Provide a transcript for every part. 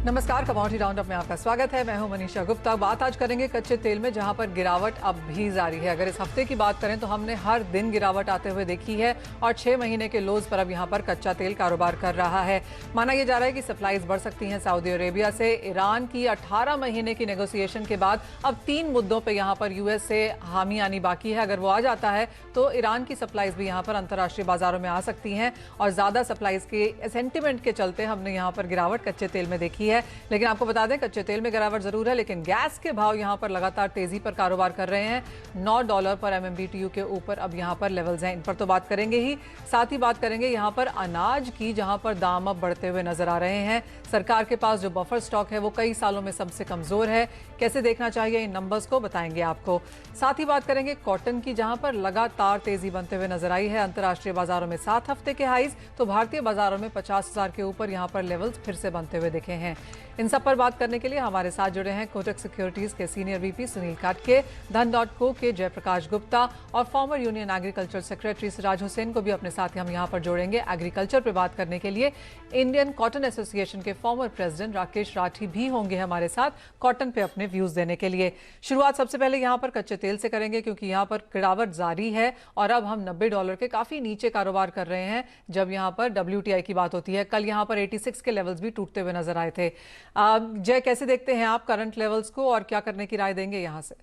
नमस्कार, commodity roundup में आपका स्वागत है। मैं हूं मनीषा गुप्ता। बात आज करेंगे कच्चे तेल में, जहां पर गिरावट अब भी जारी है। अगर इस हफ्ते की बात करें तो हमने हर दिन गिरावट आते हुए देखी है और 6 महीने के लोज पर अब यहां पर कच्चा तेल कारोबार कर रहा है। माना यह जा रहा है कि सप्लाईज बढ़ सकती हैं सऊदी अरेबिया से। ईरान की 18 महीने की नेगोशिएशन के बाद अब 3 मुद्दों पर यहां पर यूएस से हामी आनी बाकी है। अगर वो आ जाता है तो ईरान की सप्लाईज भी यहां पर अंतर्राष्ट्रीय बाजारों में आ सकती हैं और ज्यादा सप्लाईज के सेंटिमेंट के चलते हमने यहां पर गिरावट कच्चे तेल में देखी है। लेकिन आपको बता दें, कच्चे तेल में गिरावट जरूर है, लेकिन गैस के भाव यहां पर लगातार तेजी पर कारोबार कर रहे हैं। $9 पर MMBTU के ऊपर अब यहां पर लेवल्स हैं। इन पर तो बात करेंगे ही, साथ ही बात करेंगे यहां पर अनाज की, जहां पर दाम अब बढ़ते हुए नजर आ रहे हैं। सरकार के पास जो बफर स्टॉक है वो कई सालों में सबसे कमजोर है। कैसे देखना चाहिए इन नंबर्स को, बताएंगे आपको। साथ ही बात करेंगे कॉटन की, जहां पर लगातार तेजी बनते हुए नजर आई है। अंतर्राष्ट्रीय बाजारों में 7 हफ्ते के हाईज, तो भारतीय बाजारों में 50,000 के ऊपर यहां पर लेवल्स फिर से बनते हुए दिखे हैं। इन सब पर बात करने के लिए हमारे साथ जुड़े हैं कोटक सिक्योरिटीज के सीनियर VP सुनील काटके, धन.co के जयप्रकाश गुप्ता और former union agriculture secretary Siraj Hussain को भी अपने साथ हम यहां पर जोड़ेंगे। एग्रीकल्चर पर बात करने के लिए इंडियन कॉटन एसोसिएशन के फॉर्मर प्रेसिडेंट राकेश राठी भी होंगे हमारे साथ कॉटन पे अपने व्यूज देने के लिए। शुरुआत सबसे पहले यहां पर कच्चे तेल से करेंगे, क्योंकि यहां पर गिरावट जारी है और अब हम $90 के काफी नीचे कारोबार कर रहे हैं जब यहां पर WTI की बात होती है। कल यहां पर 86 के लेवल्स भी टूटते हुए नजर आए थे। जय, कैसे देखते हैं आप करंट लेवल्स को और क्या करने की राय देंगे यहां से?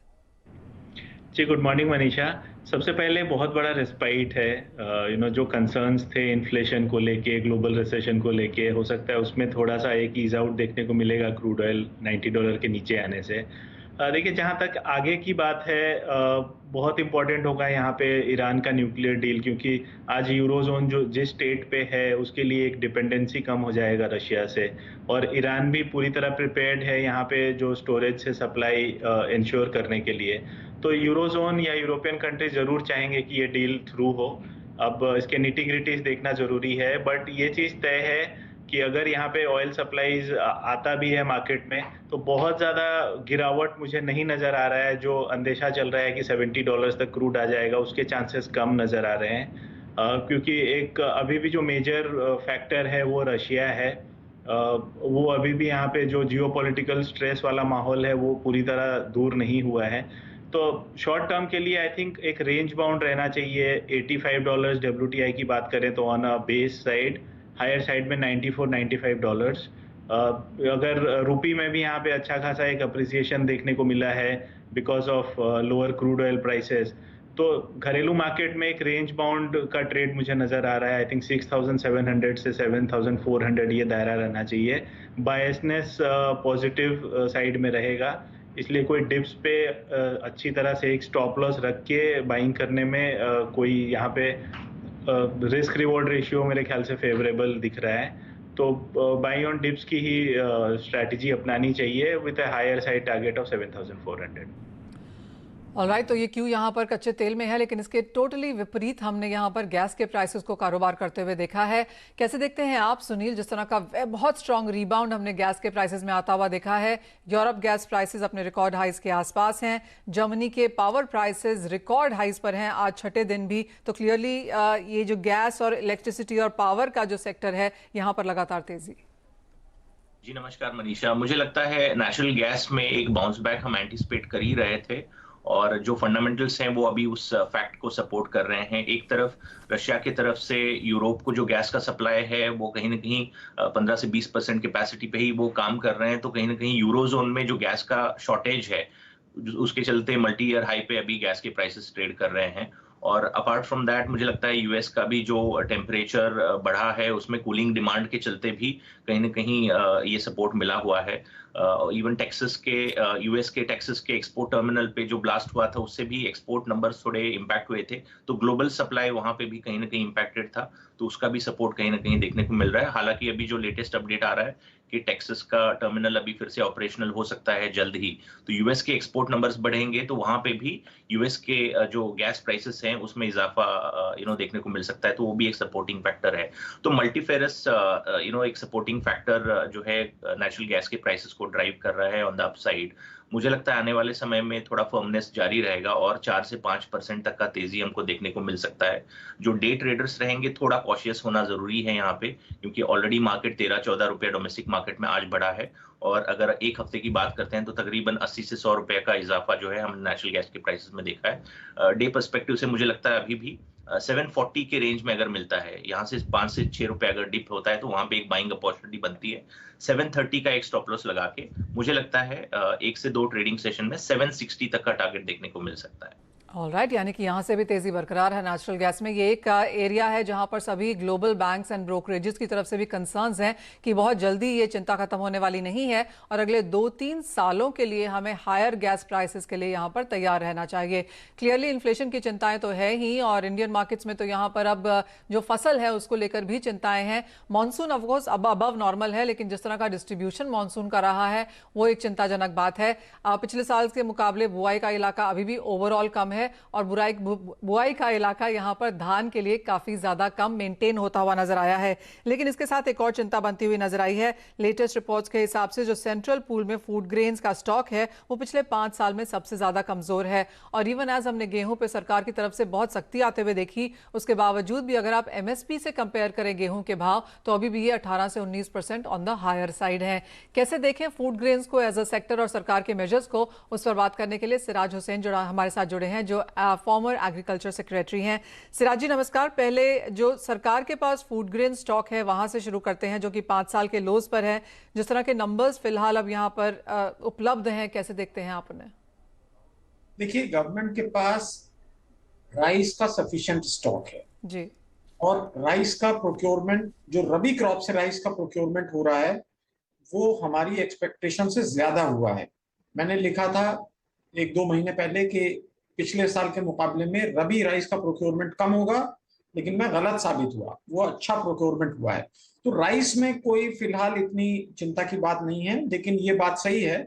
जी, गुड मॉर्निंग मनीषा। सबसे पहले बहुत बड़ा रिस्पाइट है। जो कंसर्न्स थे इन्फ्लेशन को लेके, ग्लोबल रिसेशन को लेके, हो सकता है उसमें थोड़ा सा एक ईज आउट देखने को मिलेगा क्रूड ऑयल $90 के नीचे आने से। देखिए, जहाँ तक आगे की बात है, बहुत इंपॉर्टेंट होगा यहाँ पे ईरान का न्यूक्लियर डील, क्योंकि आज यूरोजोन जो जिस स्टेट पे है उसके लिए एक डिपेंडेंसी कम हो जाएगा रशिया से, और ईरान भी पूरी तरह प्रिपेयर्ड है यहाँ पे जो स्टोरेज से सप्लाई इंश्योर करने के लिए। तो यूरोजोन या यूरोपियन कंट्रीज ज़रूर चाहेंगे कि ये डील थ्रू हो। अब इसके निटी-ग्रिटीज़ देखना ज़रूरी है, बट ये चीज़ तय है कि अगर यहाँ पे ऑयल सप्लाईज़ आता भी है मार्केट में, तो बहुत ज़्यादा गिरावट मुझे नहीं नज़र आ रहा है। जो अंदेशा चल रहा है कि $70 तक क्रूड आ जाएगा, उसके चांसेस कम नज़र आ रहे हैं। क्योंकि एक अभी भी जो मेजर फैक्टर है वो रशिया है। वो अभी भी यहाँ पे जो जियोपॉलिटिकल स्ट्रेस वाला माहौल है वो पूरी तरह दूर नहीं हुआ है। तो शॉर्ट टर्म के लिए आई थिंक एक रेंज बाउंड रहना चाहिए। $85 WTI की बात करें तो on a base side, higher side में $94-95। अगर रुपी में भी यहाँ पे अच्छा खासा एक अप्रिसिएशन देखने को मिला है because of lower crude oil prices, तो घरेलू मार्केट में एक रेंज बाउंड का ट्रेड मुझे नज़र आ रहा है। आई थिंक 6,700 से 7,400 ये दायरा रहना चाहिए। बायसनेस पॉजिटिव साइड में रहेगा, इसलिए कोई डिप्स पे अच्छी तरह से एक स्टॉप लॉस रख के बाइंग करने में कोई यहाँ पे रिस्क रिवॉर्ड रेशियो मेरे ख्याल से फेवरेबल दिख रहा है। तो बाइंग ऑन डिप्स की ही स्ट्रैटेजी अपनानी चाहिए with a higher side target of 7,400। Alright, तो ये क्यों यहाँ पर कच्चे तेल में है, लेकिन इसके टोटली विपरीत हमने यहाँ पर गैस के प्राइसेस को कारोबार करते हुए देखा है। कैसे देखते हैं आप सुनील? जिस तरह का बहुत स्ट्रांग रिबाउंड हमने गैस के प्राइसेस में आता हुआ देखा है। यूरोप गैस प्राइसेस अपने रिकॉर्ड हाइज के आसपास हैं। जर्मनी के पावर प्राइसेस रिकॉर्ड हाइज पर हैं आज छठे दिन भी। तो क्लियरली ये जो गैस और इलेक्ट्रिसिटी और पावर का जो सेक्टर है, यहाँ पर लगातार तेजी। जी नमस्कार मनीषा। मुझे लगता है नेचुरल गैस में एक बाउंस बैक हम एंटिसिपेट कर ही रहे थे, और जो फंडामेंटल्स हैं वो अभी उस फैक्ट को सपोर्ट कर रहे हैं। एक तरफ रशिया की तरफ से यूरोप को जो गैस का सप्लाई है वो कहीं ना कहीं 15 से 20% कैपेसिटी पे ही वो काम कर रहे हैं। तो कहीं ना कहीं यूरोजोन में जो गैस का शॉर्टेज है उसके चलते मल्टी ईयर हाई पे अभी गैस के प्राइसेस ट्रेड कर रहे हैं। और अपार्ट फ्रॉम दैट मुझे लगता है यूएस का भी जो टेम्परेचर बढ़ा है उसमें कूलिंग डिमांड के चलते भी कहीं ना कहीं ये सपोर्ट मिला हुआ है। इवन टेक्सास के यूएस के टेक्सास के एक्सपोर्ट टर्मिनल पे जो ब्लास्ट हुआ था उससे भी एक्सपोर्ट नंबर्स थोड़े इम्पैक्ट हुए थे, तो ग्लोबल सप्लाई वहां पे भी कहीं ना कहीं इम्पैक्टेड था। तो उसका भी सपोर्ट कहीं ना कहीं देखने को मिल रहा है। हालांकि अभी जो लेटेस्ट अपडेट आ रहा है कि टेक्सास का टर्मिनल अभी फिर से ऑपरेशनल हो सकता है जल्द ही, तो यूएस के एक्सपोर्ट नंबर्स बढ़ेंगे तो वहां पे भी यूएस के जो गैस प्राइसेस हैं उसमें इजाफा देखने को मिल सकता है। तो वो भी एक सपोर्टिंग फैक्टर है। तो मल्टीफेरस एक सपोर्टिंग फैक्टर जो है नेचुरल गैस के प्राइसेस को ड्राइव कर रहा है ऑन द अपसाइड। मुझे लगता है आने वाले समय में थोड़ा फर्मनेस जारी रहेगा और 4 से 5% तक का तेजी हमको देखने को मिल सकता है। जो डे ट्रेडर्स रहेंगे थोड़ा कॉशियस होना ज़रूरी है यहाँ पे, क्योंकि ऑलरेडी मार्केट 13-14 रुपए डोमेस्टिक मार्केट में आज बढ़ा है और अगर 1 हफ्ते की बात करते हैं तो तकरीबन 80 से 100 रुपए का इज़ाफ़ा जो है हमने नेचुरल गैस के प्राइसेज़ में देखा है। डे पर्सपेक्टिव से मुझे लगता है अभी भी 740 के रेंज में अगर मिलता है, यहाँ से 5 से 6 रुपए अगर डिप होता है तो वहाँ पे एक बाइंग अपॉर्चुनिटी बनती है। 730 का एक स्टॉप लॉस लगा के मुझे लगता है 1 से 2 ट्रेडिंग सेशन में 760 तक का टारगेट देखने को मिल सकता है। ऑलराइट, यानी कि यहाँ से भी तेजी बरकरार है नेचुरल गैस में। ये एक एरिया है जहाँ पर सभी ग्लोबल बैंक्स एंड ब्रोकरेजेस की तरफ से भी कंसर्न्स हैं कि बहुत जल्दी ये चिंता खत्म होने वाली नहीं है और अगले 2-3 सालों के लिए हमें हायर गैस प्राइसेस के लिए यहाँ पर तैयार रहना चाहिए। क्लियरली इन्फ्लेशन की चिंताएं तो है ही और इंडियन मार्केट्स में तो यहाँ पर अब जो फसल है उसको लेकर भी चिंताएं हैं। मानसून ऑफकोर्स अब अबव नॉर्मल है, लेकिन जिस तरह का डिस्ट्रीब्यूशन मानसून का रहा है वो एक चिंताजनक बात है। पिछले साल के मुकाबले बुआई का इलाका अभी भी ओवरऑल कम है और बुआई का इलाका यहां पर धान के लिए काफी ज्यादा कम मेंटेन होता हुआ नजर आया है। लेकिन इसके साथ एक और चिंता बनती हुई नजर आई है। लेटेस्ट रिपोर्ट्स के हिसाब से जो सेंट्रल पूल में फूड ग्रेन्स का स्टॉक है वो पिछले 5 साल में सबसे ज्यादा कमजोर है और इवन एज हमने गेहूं पे सरकार की तरफ से बहुत सख्ती आते हुए देखी, उसके बावजूद भी अगर आप एमएसपी से कंपेयर करें गेहूं के भाव तो अभी भी ये 18 से 19% ऑन द हायर साइड है। कैसे देखें फूड ग्रेन्स को एज अ सेक्टर और सरकार के मेजर्स को, उस पर बात करने के लिए सिराज हुसैन जो हमारे साथ जुड़े हैं, जो फॉर्मर एग्रीकल्चर सेक्रेटरी हैं। सिराज जी नमस्कार। पहले जो सरकार के पास फूड ग्रेन स्टॉक है वहां से शुरू करते हैं, जो कि 5 साल के लोज पर है। जिस तरह के नंबर्स फिलहाल अब यहां पर उपलब्ध हैं, कैसे देखते हैं आप उन्हें? देखिए, गवर्नमेंट के पास राइस का सफिशिएंट स्टॉक है जी, और राइस का प्रोक्योरमेंट, जो रबी क्रॉप से राइस का प्रोक्योरमेंट हो रहा है, वो हमारी एक्सपेक्टेशन से ज्यादा हुआ है। मैंने लिखा था 1-2 महीने पहले कि पिछले साल के मुकाबले में रबी राइस का प्रोक्योरमेंट कम होगा, लेकिन मैं गलत साबित हुआ, वो अच्छा प्रोक्योरमेंट हुआ है। तो राइस में कोई फिलहाल इतनी चिंता की बात नहीं है, लेकिन ये बात सही है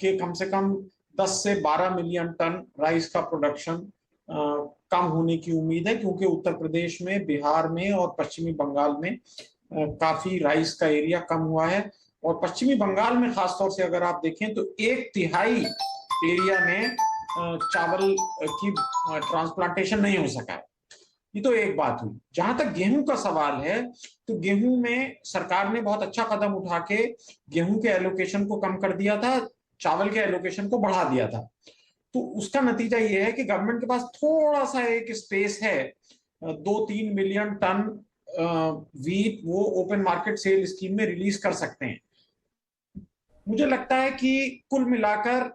कि कम से कम 10 से 12 मिलियन टन राइस का प्रोडक्शन कम होने की उम्मीद है, क्योंकि उत्तर प्रदेश में, बिहार में और पश्चिमी बंगाल में काफी राइस का एरिया कम हुआ है और पश्चिमी बंगाल में खासतौर से अगर आप देखें तो 1/3 एरिया में चावल की ट्रांसप्लांटेशन नहीं हो सका है। ये तो एक बात हुई। जहां तक गेहूं का सवाल है तो गेहूं में सरकार ने बहुत अच्छा कदम उठा के गेहूं के एलोकेशन को कम कर दिया था, चावल के एलोकेशन को बढ़ा दिया था। तो उसका नतीजा ये है कि गवर्नमेंट के पास थोड़ा सा एक स्पेस है, 2-3 मिलियन टन वीट वो ओपन मार्केट सेल स्कीम में रिलीज कर सकते हैं। मुझे लगता है कि कुल मिलाकर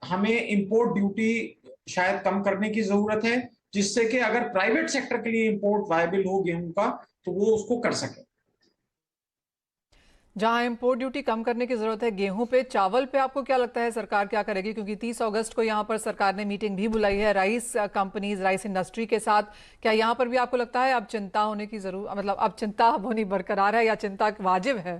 हमें इंपोर्ट ड्यूटी शायद कम करने की जरूरत है, जिससे कि अगर प्राइवेट सेक्टर के लिए इंपोर्ट वायबल हो गेहूं का तो वो उसको कर सके। जहां इंपोर्ट ड्यूटी कम करने की जरूरत है गेहूं पे, चावल पे आपको क्या लगता है सरकार क्या करेगी? क्योंकि 30 अगस्त को यहां पर सरकार ने मीटिंग भी बुलाई है राइस कंपनीज, राइस इंडस्ट्री के साथ। क्या यहां पर भी आपको लगता है अब चिंता होने की जरूरत, मतलब अब चिंता होनी बरकरार है या चिंता वाजिब है?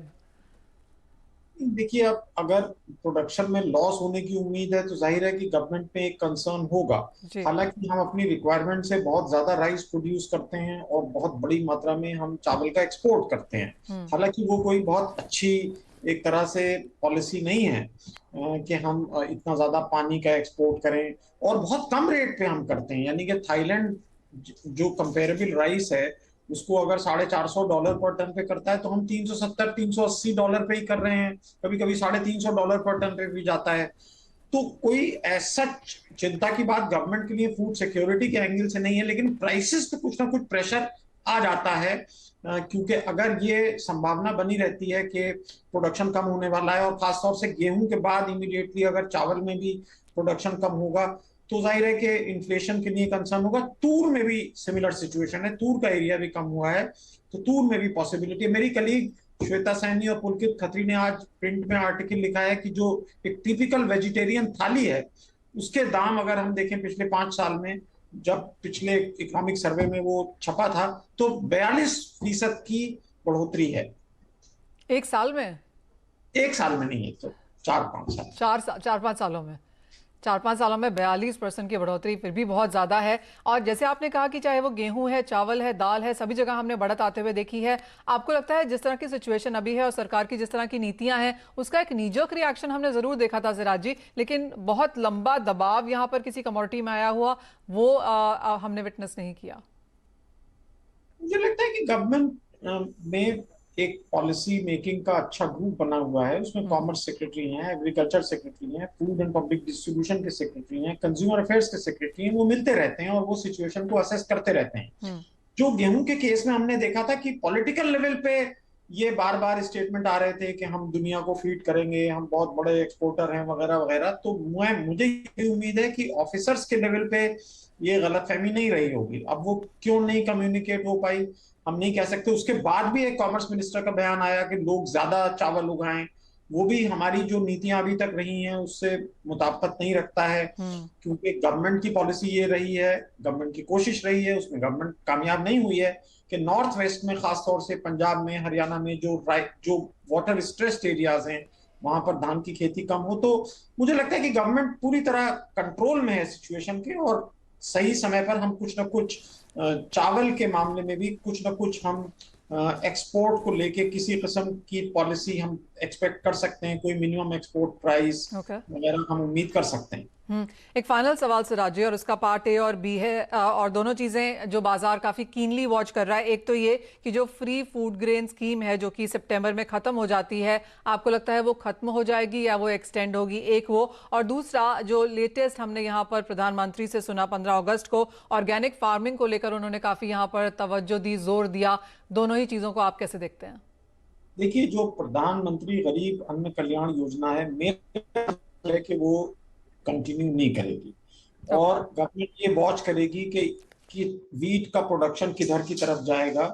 देखिए, अब अगर प्रोडक्शन में लॉस होने की उम्मीद है तो जाहिर है कि गवर्नमेंट में एक कंसर्न होगा। हालांकि हम अपनी रिक्वायरमेंट से बहुत ज्यादा राइस प्रोड्यूस करते हैं और बहुत बड़ी मात्रा में हम चावल का एक्सपोर्ट करते हैं। हालांकि वो कोई बहुत अच्छी एक तरह से पॉलिसी नहीं है कि हम इतना ज्यादा पानी का एक्सपोर्ट करें और बहुत कम रेट पे हम करते हैं। यानी कि थाईलैंड जो कंपेरेबल राइस है उसको अगर $450 पर टन पे करता है तो हम 370-380 डॉलर पे ही कर रहे हैं, कभी कभी $350 पर टन पे भी जाता है। तो कोई ऐसा चिंता की बात गवर्नमेंट के लिए फूड सिक्योरिटी के एंगल से नहीं है, लेकिन प्राइसेस पे कुछ ना कुछ प्रेशर आ जाता है, क्योंकि अगर ये संभावना बनी रहती है कि प्रोडक्शन कम होने वाला है और खासतौर से गेहूं के बाद इमीडिएटली अगर चावल में भी प्रोडक्शन कम होगा तो जाहिर है कि इन्फ्लेशन के लिए कंसर्न होगा। तूर में भी सिमिलर सिचुएशन है, तूर का एरिया भी कम हुआ है तो तूर में भी पॉसिबिलिटी है। मेरी कलीग श्वेता सैनी और पुलकित खत्री ने आज प्रिंट में आर्टिकल लिखा है कि जो एक टिपिकल वेजिटेरियन थाली है उसके दाम अगर हम देखें पिछले 5 साल में, जब पिछले इकोनॉमिक सर्वे में वो छपा था तो 42% की बढ़ोतरी है। एक साल में? एक साल में नहीं है तो 4-5 साल, 4-5 सालों में। 4-5 सालों में 42% की बढ़ोतरी फिर भी बहुत ज्यादा है। और जैसे आपने कहा कि चाहे वो गेहूं है, चावल है, दाल है, सभी जगह हमने बढ़त आते हुए देखी है। आपको लगता है जिस तरह की सिचुएशन अभी है और सरकार की जिस तरह की नीतियां हैं, उसका एक नीजक रिएक्शन हमने जरूर देखा था सिराज जी, लेकिन बहुत लंबा दबाव यहाँ पर किसी कमोडिटी में आया हुआ वो हमने विटनेस नहीं किया। मुझे लगता है कि गवर्नमेंट में एक पॉलिसी मेकिंग का अच्छा ग्रुप बना हुआ है। उसमें कॉमर्स सेक्रेटरी हैं, एग्रीकल्चर सेक्रेटरी हैं, फूड एंड पब्लिक डिस्ट्रीब्यूशन के सेक्रेटरी हैं, कंज्यूमर अफेयर्स के सेक्रेटरी हैं। वो मिलते रहते हैं और वो सिचुएशन को असेस करते रहते हैं। जो गेहूं के केस में हमने देखा था कि पॉलिटिकल लेवल पे ये बार बार स्टेटमेंट आ रहे थे कि हम दुनिया को फीड करेंगे, हम बहुत बड़े एक्सपोर्टर हैं वगैरह वगैरह। तो मुझे ये उम्मीद है कि ऑफिसर्स के लेवल पे ये गलतफहमी नहीं रही होगी। अब वो क्यों नहीं कम्युनिकेट हो पाई हम नहीं कह सकते। उसके बाद भी एक कॉमर्स मिनिस्टर का बयान आया कि लोग ज्यादा चावल उगाएं, वो भी हमारी जो नीतियां अभी तक रही हैं उससे मुताबिकत नहीं रखता है। क्योंकि गवर्नमेंट की पॉलिसी ये रही है, गवर्नमेंट की कोशिश रही है, उसमें गवर्नमेंट कामयाब नहीं हुई है कि नॉर्थ वेस्ट में, खासतौर से पंजाब में, हरियाणा में जो वाटर स्ट्रेस्ड एरियाज हैं वहां पर धान की खेती कम हो। तो मुझे लगता है कि गवर्नमेंट पूरी तरह कंट्रोल में है सिचुएशन के, और सही समय पर हम कुछ ना कुछ चावल के मामले में भी कुछ ना कुछ हम एक्सपोर्ट को लेके किसी किस्म की पॉलिसी हम एक्सपेक्ट कर सकते हैं। कोई मिनिमम एक्सपोर्ट प्राइस वगैरह हम उम्मीद कर सकते हैं। एक फाइनल सवाल सिराज जी, और उसका पार्ट ए और बी है, और दोनों चीजें जो बाजार काफी कीनली वॉच कर रहा है। एक तो ये कि जो फ्री फूड ग्रेन स्कीम है जो कि सितंबर में खत्म हो जाती है, आपको लगता है वो खत्म हो जाएगी या वो एक्सटेंड होगी? एक वो, और दूसरा जो लेटेस्ट हमने यहाँ पर प्रधानमंत्री से सुना 15 अगस्त को, ऑर्गेनिक फार्मिंग को लेकर उन्होंने काफी यहाँ पर तवज्जो दी, जोर दिया। दोनों ही चीजों को आप कैसे देखते हैं? देखिए, जो प्रधानमंत्री गरीब अन्न कल्याण योजना है, मेरा है कि वो कंटिन्यू नहीं करेगी, और गवर्नमेंट ये वॉच करेगी कि वीट का प्रोडक्शन किधर की तरफ जाएगा।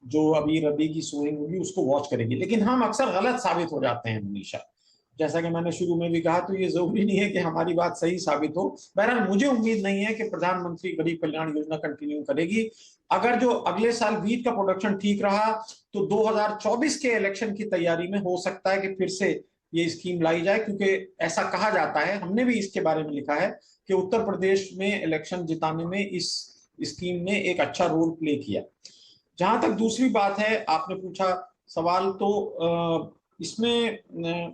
जो अभी रबी की सोइंग होगी उसको वॉच करेगी। लेकिन हम अक्सर गलत साबित हो जाते हैं मनीषा, जैसा कि मैंने शुरू में भी कहा। तो ये जरूरी नहीं है कि हमारी बात सही साबित हो। बहरहाल मुझे उम्मीद नहीं है कि प्रधानमंत्री गरीब कल्याण योजना कंटिन्यू करेगी। अगर जो अगले साल वीट का प्रोडक्शन ठीक रहा तो 2024 के इलेक्शन की तैयारी में हो सकता है कि फिर से ये स्कीम लाई जाए, क्योंकि ऐसा कहा जाता है, हमने भी इसके बारे में लिखा है कि उत्तर प्रदेश में इलेक्शन जिताने में इस स्कीम ने एक अच्छा रोल प्ले किया। जहां तक दूसरी बात है, आपने पूछा सवाल, तो इसमें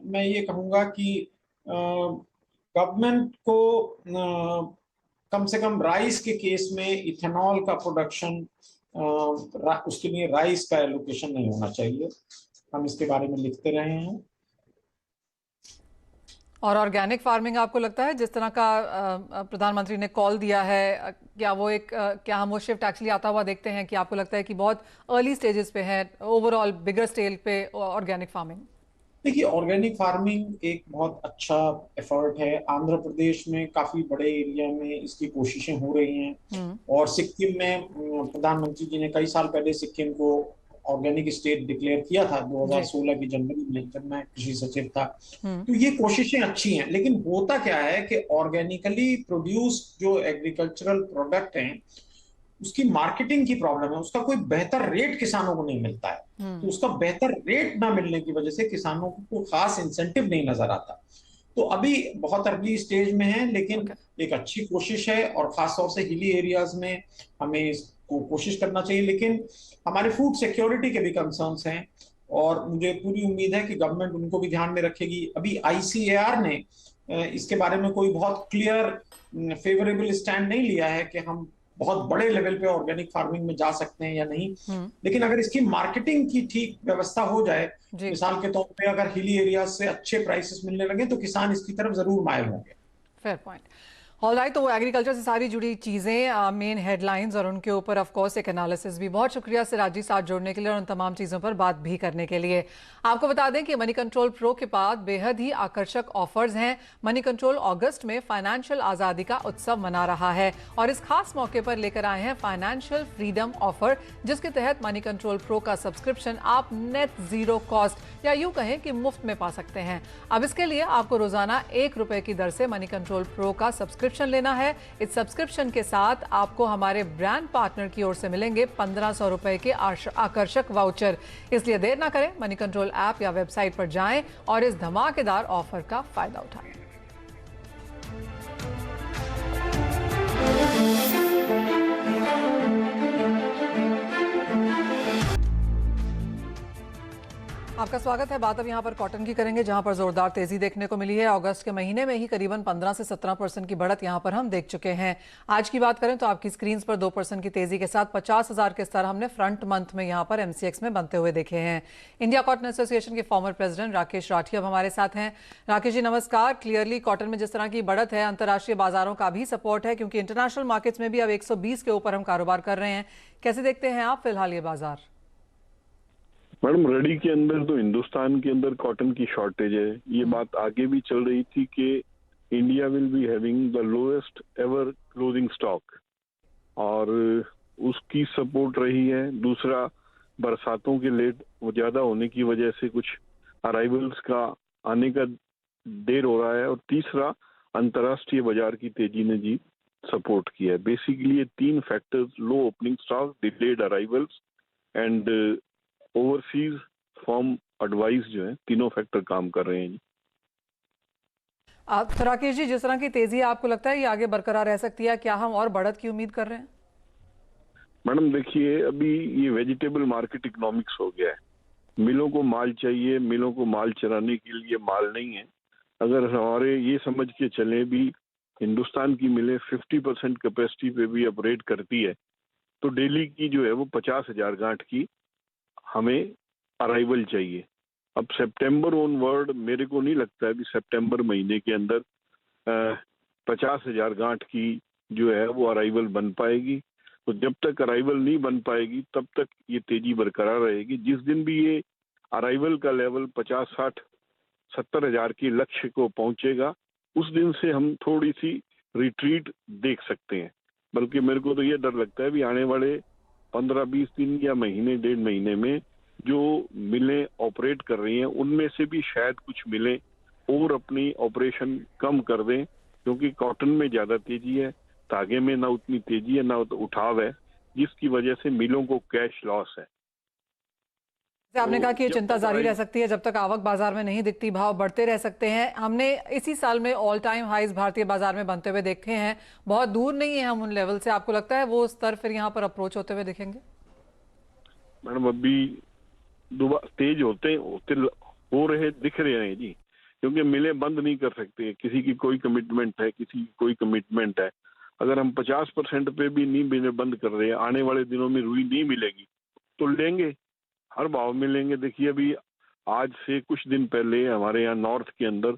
मैं ये कहूंगा कि गवर्नमेंट को कम से कम राइस के केस में इथेनॉल का प्रोडक्शन, उसके लिए राइस का एलोकेशन नहीं होना चाहिए। हम इसके बारे में लिखते रहे हैं। और ऑर्गेनिक फार्मिंग, आपको लगता है जिस तरह का प्रधानमंत्री ने कॉल दिया है, क्या हम वो शिफ्ट एक्चुअली आता हुआ देखते हैं कि आपको लगता है कि बहुत अर्ली स्टेजेस पे है ओवरऑल बिगर स्केल पे ऑर्गेनिक फार्मिंग? देखिए, ऑर्गेनिक फार्मिंग एक बहुत अच्छा एफर्ट है। आंध्र प्रदेश में काफी बड़े एरिया में इसकी कोशिशें हो रही हैं, और सिक्किम में प्रधानमंत्री जी ने कई साल पहले सिक्किम को ऑर्गेनिक स्टेट डिक्लेयर किया था 2016 की जनवरी में, जब मैं कृषि सचिव था। तो ये कोशिशें अच्छी हैं, लेकिन होता क्या है कि ऑर्गेनिकली प्रोड्यूस जो एग्रीकल्चरल प्रोडक्ट हैं उसकी मार्केटिंग की प्रॉब्लम है। उसका कोई बेहतर रेट किसानों को नहीं मिलता है। तो उसका बेहतर रेट ना मिलने की वजह से किसानों को खास इंसेंटिव नहीं नजर आता। तो अभी बहुत अर्ली स्टेज में है, लेकिन एक अच्छी कोशिश है, और खासतौर से हिली एरियाज में हमें इसको कोशिश करना चाहिए। लेकिन हमारे फूड सिक्योरिटी के भी कंसर्न्स हैं, और मुझे पूरी उम्मीद है कि गवर्नमेंट उनको भी ध्यान में रखेगी। अभी ICAR ने इसके बारे में कोई बहुत क्लियर फेवरेबल स्टैंड नहीं लिया है कि हम बहुत बड़े लेवल पे ऑर्गेनिक फार्मिंग में जा सकते हैं या नहीं। लेकिन अगर इसकी मार्केटिंग की ठीक व्यवस्था हो जाए, मिसाल के तौर पे अगर हिली एरिया से अच्छे प्राइसेस मिलने लगे तो किसान इसकी तरफ जरूर मायल होंगे। Fair point. ऑलराइट, तो वो एग्रीकल्चर से सारी जुड़ी चीज़ें, मेन हेडलाइंस और उनके ऊपर ऑफ कोर्स एक एनालिसिस भी। बहुत शुक्रिया सिराज जी साथ जोड़ने के लिए और उन तमाम चीज़ों पर बात भी करने के लिए। आपको बता दें कि मनी कंट्रोल प्रो के बाद बेहद ही आकर्षक ऑफर्स हैं। मनी कंट्रोल अगस्त में फाइनेंशियल आज़ादी का उत्सव मना रहा है, और इस खास मौके पर लेकर आए हैं फाइनेंशियल फ्रीडम ऑफर, जिसके तहत मनी कंट्रोल प्रो का सब्सक्रिप्शन आप नेट जीरो कॉस्ट या यूँ कहें कि मुफ्त में पा सकते हैं। अब इसके लिए आपको रोजाना ₹1 की दर से मनी कंट्रोल प्रो का सब्सक्रिप्शन लेना है। इस सब्सक्रिप्शन के साथ आपको हमारे ब्रांड पार्टनर की ओर से मिलेंगे ₹1500 के आकर्षक वाउचर। इसलिए देर ना करें, मनी कंट्रोल ऐप या वेबसाइट पर जाएं और इस धमाकेदार ऑफर का फायदा उठाएं। आपका स्वागत है। बात अब यहाँ पर कॉटन की करेंगे, जहाँ पर जोरदार तेजी देखने को मिली है। अगस्त के महीने में ही करीबन 15 से 17% की बढ़त यहाँ पर हम देख चुके हैं। आज की बात करें तो आपकी स्क्रीन पर 2% की तेजी के साथ 50,000 के स्तर हमने फ्रंट मंथ में यहाँ पर MCX में बनते हुए देखे हैं। इंडिया कॉटन एसोसिएशन के फॉर्मर प्रेसिडेंट राकेश राठी अब हमारे साथ हैं। राकेश जी नमस्कार। क्लियरली कॉटन में जिस तरह की बढ़त है, अंतर्राष्ट्रीय बाजारों का भी सपोर्ट है, क्योंकि इंटरनेशनल मार्केट्स में भी अब 120 के ऊपर हम कारोबार कर रहे हैं। कैसे देखते हैं आप फिलहाल ये बाजार? मैडम, रेडी के अंदर तो हिंदुस्तान के अंदर कॉटन की शॉर्टेज है। ये बात आगे भी चल रही थी कि India will be having the lowest ever closing stock, और उसकी सपोर्ट रही है। दूसरा, बरसातों के लेट ज्यादा होने की वजह से कुछ अराइवल्स का आने का देर हो रहा है। और तीसरा, अंतर्राष्ट्रीय बाजार की तेजी ने जी सपोर्ट किया है। बेसिकली ये तीन factors, low opening stock, delayed arrivals and overseas form advice, जो है तीनों फैक्टर काम कर रहे हैं जी। तो राकेश जी, जिस तरह की तेजी है, आपको लगता है ये आगे बरकरार रह सकती है? क्या हम और बढ़त की उम्मीद कर रहे हैं? मैडम देखिए, अभी ये वेजिटेबल मार्केट इकोनॉमिक्स हो गया है। मिलों को माल चाहिए, मिलों को माल चराने के लिए माल नहीं है। अगर हमारे ये समझ के चले भी हिंदुस्तान की मिलें 50% कैपेसिटी पे भी ऑपरेट करती है, तो डेली की जो है वो 50,000 गांठ की हमें अराइवल चाहिए। अब सितंबर ऑनवर्ड मेरे को नहीं लगता है कि सितंबर महीने के अंदर 50,000 गांठ की जो है वो अराइवल बन पाएगी। तो जब तक अराइवल नहीं बन पाएगी तब तक ये तेजी बरकरार रहेगी। जिस दिन भी ये अराइवल का लेवल 50, 60, 70,000 के लक्ष्य को पहुंचेगा, उस दिन से हम थोड़ी सी रिट्रीट देख सकते हैं। बल्कि मेरे को तो ये डर लगता है भी आने वाले 15-20 दिन या महीने, 1.5 महीने में जो मिलें ऑपरेट कर रही हैं, उनमें से भी शायद कुछ मिलें और अपनी ऑपरेशन कम कर दें, क्योंकि कॉटन में ज्यादा तेजी है, धागे में ना उतनी तेजी है, ना तो उठाव है, जिसकी वजह से मिलों को कैश लॉस है। आपने तो कहा कि ये जब चिंता तक जारी रह सकती है जब तक आवक बाजार में नहीं दिखती, भाव बढ़ते रह सकते हैं। हमने इसी साल में ऑल टाइम हाईज भारतीय बाजार में बनते हुए देखे हैं। बहुत दूर नहीं है हम उन लेवल से। आपको लगता है वो स्तर फिर यहाँ पर अप्रोच होते हुए दिखेंगे? मैडम, अभी तेज होते हो रहे दिख रहे हैं जी, क्योंकि मिलें बंद नहीं कर सकते। किसी की कोई कमिटमेंट है, किसी की कोई कमिटमेंट है। अगर हम 50% पे भी नहीं मिलें बंद कर रहे हैं, आने वाले दिनों में रुई नहीं मिलेगी तो लेंगे, हर भाव में लेंगे। देखिए, अभी आज से कुछ दिन पहले हमारे यहाँ नॉर्थ के अंदर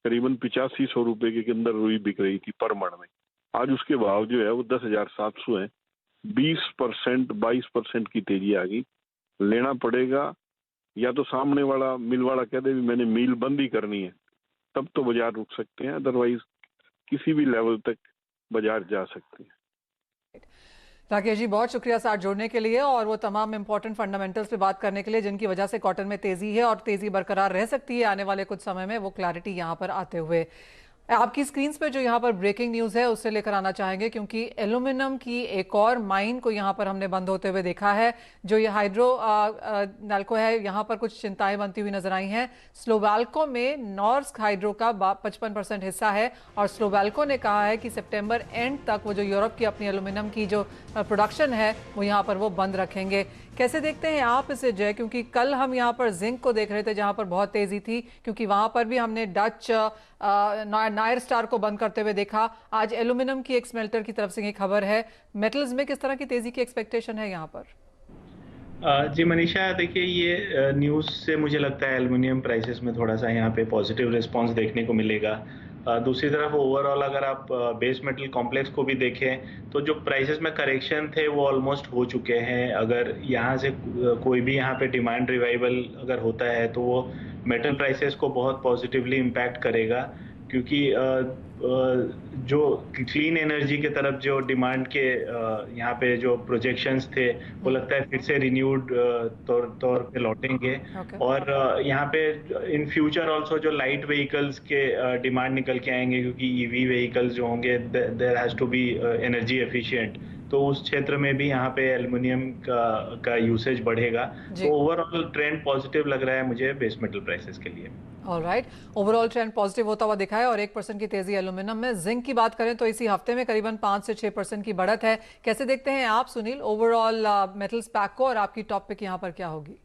करीबन 8500 रुपए के अंदर रुई बिक रही थी पर मण में। आज उसके भाव जो है वो 10,700 है। 20%, 22% की तेजी आ गई। लेना पड़ेगा, या तो सामने वाला मिल वाला कह दे भी मैंने मिल बंद ही करनी है, तब तो बाजार रुक सकते हैं। अदरवाइज किसी भी लेवल तक बाजार जा सकते हैं। राकेश जी, बहुत शुक्रिया साथ जोड़ने के लिए और वो तमाम इंपॉर्टेंट फंडामेंटल्स पे बात करने के लिए, जिनकी वजह से कॉटन में तेजी है और तेजी बरकरार रह सकती है आने वाले कुछ समय में। वो क्लैरिटी यहाँ पर आते हुए आपकी स्क्रीन पे जो यहाँ पर ब्रेकिंग न्यूज़ है उससे लेकर आना चाहेंगे, क्योंकि एल्यूमिनियम की एक और माइन को यहाँ पर हमने बंद होते हुए देखा है। जो ये हाइड्रो नैल्को है, यहाँ पर कुछ चिंताएं बनती हुई नजर आई हैं। स्लोवाल्को में नॉर्स्क हाइड्रो का 55% हिस्सा है और स्लोवाल्को ने कहा है कि सितंबर एंड तक वो जो यूरोप की अपनी एल्यूमिनियम की जो प्रोडक्शन है वो यहाँ पर वो बंद रखेंगे। कैसे देखते हैं आप इसे जय? क्योंकि कल हम यहाँ पर जिंक को देख रहे थे जहाँ पर बहुत तेजी थी, क्योंकि वहां पर भी हमने डच नायर स्टार को बंद करते हुए देखा। आज एल्यूमिनियम की एक स्मेल्टर की तरफ से ये खबर है। मेटल्स में किस तरह की तेजी की एक्सपेक्टेशन है यहाँ पर? जी मनीषा, देखिए ये न्यूज़ से मुझे लगता है एल्युमिनियम प्राइसेस में थोड़ा सा यहाँ पे पॉजिटिव रिस्पांस देखने को मिलेगा। दूसरी तरफ ओवरऑल अगर आप बेस मेटल कॉम्प्लेक्स को भी देखें तो जो प्राइसेस में करेक्शन थे वो ऑलमोस्ट हो चुके हैं। अगर यहाँ से कोई भी यहाँ पे डिमांड रिवाइवल अगर होता है तो वो मेटल प्राइसेस को बहुत पॉजिटिवली इम्पैक्ट करेगा, क्योंकि जो क्लीन एनर्जी के तरफ जो डिमांड के यहाँ पे जो प्रोजेक्शंस थे वो लगता है फिर से रिन्यूड तौर पे लौटेंगे। और यहाँ पे इन फ्यूचर ऑल्सो जो लाइट व्हीकल्स के डिमांड निकल के आएंगे, क्योंकि ईवी व्हीकल्स जो होंगे there has to be energy efficient, तो उस क्षेत्र में भी यहाँ पे एल्युमिनियम का यूसेज बढ़ेगा। तो ओवरऑल ट्रेंड पॉजिटिव लग रहा है मुझे बेस मेटल प्राइसेस के लिए। ऑलराइट, ओवरऑल ट्रेंड पॉजिटिव होता हुआ दिखा है और 1% की तेजी एल्यूमिनियम में। जिंक की बात करें तो इसी हफ्ते में करीबन 5 से 6% की बढ़त है। कैसे देखते हैं आप सुनील ओवरऑल मेटल्स पैक को, और आपकी टॉप पिक यहाँ पर क्या होगी?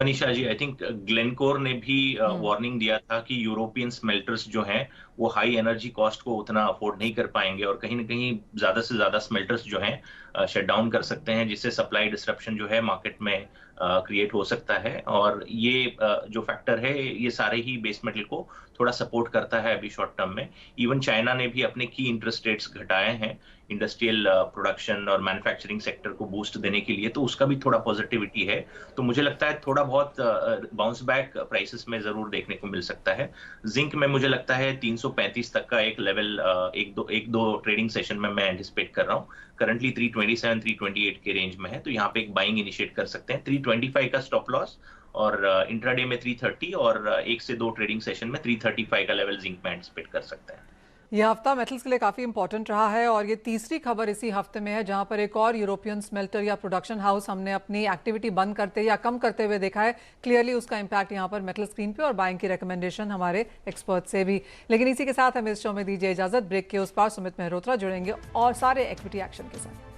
Manisha ji, I think Glencore ने भी वार्निंग दिया था कि यूरोपियन स्मेल्टर्स जो हैं वो हाई एनर्जी कॉस्ट को उतना अफोर्ड नहीं कर पाएंगे और कहीं ना कहीं ज्यादा से ज्यादा स्मेल्टर्स जो हैं शट डाउन कर सकते हैं, जिससे सप्लाई डिसरप्शन जो है मार्केट में क्रिएट हो सकता है। और ये जो फैक्टर है ये सारे ही बेस मेटल को थोड़ा सपोर्ट करता है अभी शॉर्ट टर्म में। इवन चाइना ने भी अपने की इंटरेस्ट रेट्स घटाए हैं इंडस्ट्रियल प्रोडक्शन और मैन्युफैक्चरिंग सेक्टर को बूस्ट देने के लिए, तो उसका भी थोड़ा पॉजिटिविटी है। तो मुझे लगता है थोड़ा बहुत बाउंस बैक प्राइसेस में जरूर देखने को मिल सकता है। जिंक में मुझे लगता है 335 तक का एक लेवल एक दो ट्रेडिंग सेशन में मैं एंटिसिपेट कर रहा हूँ। करंटली 327 328 के रेंज में है, तो यहाँ पे एक बाइंग इनिशिएट कर सकते हैं। 325 का स्टॉप लॉस और इंट्राडे में 330 और एक से दो ट्रेडिंग सेशन में 335 का लेवल जिंक में एंटिसिपेट कर सकते हैं। यह हफ्ता मेटल्स के लिए काफ़ी इंपॉर्टेंट रहा है और ये तीसरी खबर इसी हफ्ते में है जहां पर एक और यूरोपियन स्मेल्टर या प्रोडक्शन हाउस हमने अपनी एक्टिविटी बंद करते या कम करते हुए देखा है। क्लियरली उसका इंपैक्ट यहां पर मेटल स्क्रीन पे और बाइंग की रिकमेंडेशन हमारे एक्सपर्ट से भी। लेकिन इसी के साथ हमें इस शो में दीजिए इजाजत। ब्रेक के उस पार सुमित मेहरोत्रा जुड़ेंगे और सारे इक्विटी एक्शन के साथ।